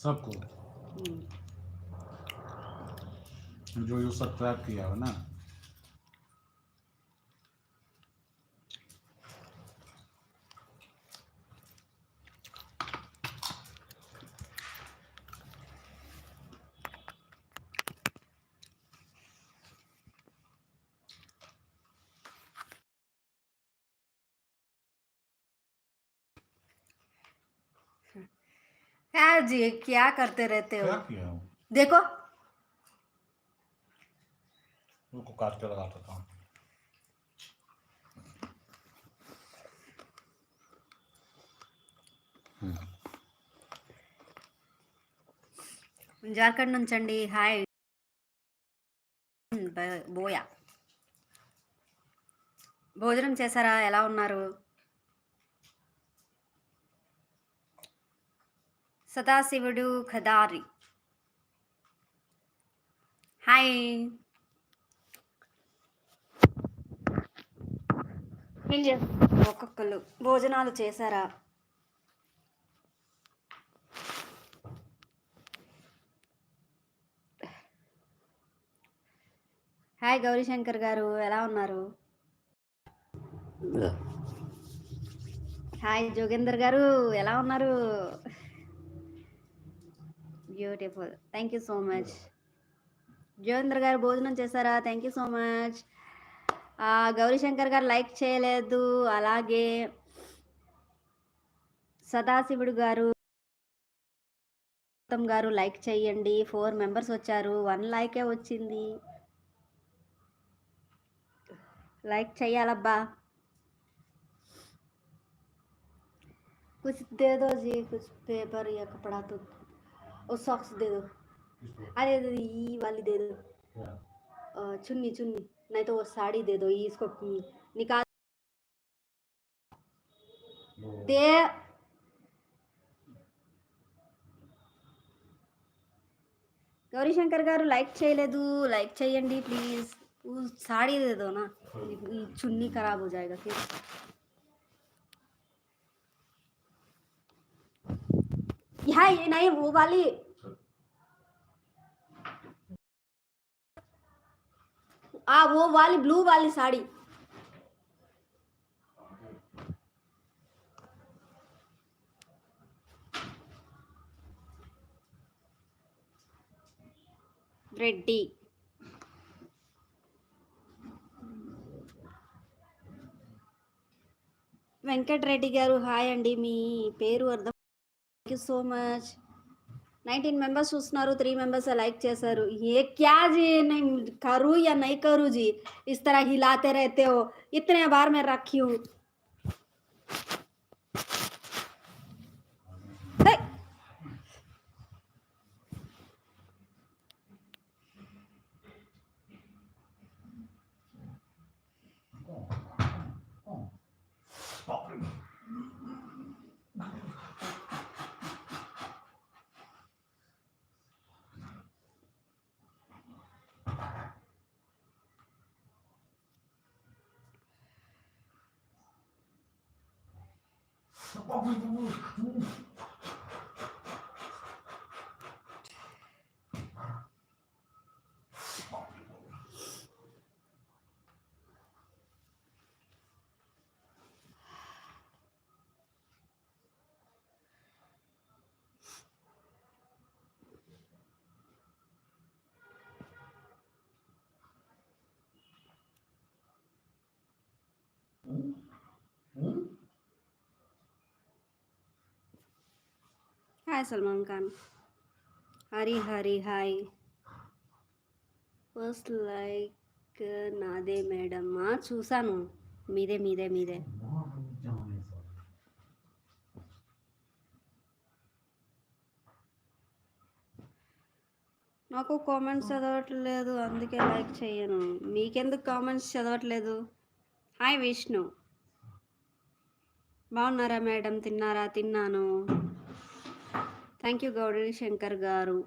सबको जो जो सब्सक्राइब किया हो ना। क्या जी क्या करते रहते हो? क्या किया हूँ? देखो उनको काट के लगाता था। జార్ఖండ్ నుంచి అండి. Hi buoy. భోజనం చేశారా? ఎలా ఉన్నారు? సదాశివుడు ఖదారి హాయ్. ఏం చేస్తారు ఒక్కొక్కరు? భోజనాలు చేశారా? హాయ్ గౌరీశంకర్ గారు, ఎలా ఉన్నారు? హాయ్ జోగేందర్ గారు, ఎలా ఉన్నారు? Beautiful, thank you so much. Jogender గారు భోజనం చేశారా? Thank you so much. Gauri Shankar గారు లైక్ చేయలేదు. అలాగే సదాశివుడు గారు గారు లైక్ చేయండి. 4 మెంబర్స్ వచ్చారు, 1 లైకే వచ్చింది. लाइक చెయ్యాలబ్బా. कुछ दे दो जी, कुछ पेपर या कपड़ा तो और सॉक्स दे दो. अरे ये वाली दे दो, चुन्नी चुन्नी, नहीं तो वो साड़ी दे दो. ये इसको निकाल दे. गौरीशंकर गारू लाइक చేయలేదు, लाइक చేయండి प्लीज. वो साड़ी दे दो ना, चुन्नी खराब हो जाएगा फिर. यहाँ ये नहीं, वो वाली वो वाली ब्लू वाली साड़ी. రెడ్డి వెంకటరెడ్డి గారు హాయ్ అండి. మీ పేరు అర్థం. Thank you so much. 19 members చూస్తున్నారు, 3 మెంబర్స్ लाइक చేశారు. ये क्या जी, नहीं करूँ या नहीं करूँ जी? इस तरह हिलाते रहते हो. इतने बार मैं रखी हूँ. Hi Salman Khan. Hari Hari hi. First like నాదే మేడం. చూసాను, మీదే మీదే మీదే. నాకు కామెంట్స్ చదవట్లేదు, అందుకే లైక్ చేయను. మీకెందుకు కామెంట్స్ చదవట్లేదు? హాయ్ విష్ణు, బాగున్నారా మేడం? తిన్నారా? తిన్నాను. థ్యాంక్ యూ గౌరీ శంకర్ గారు.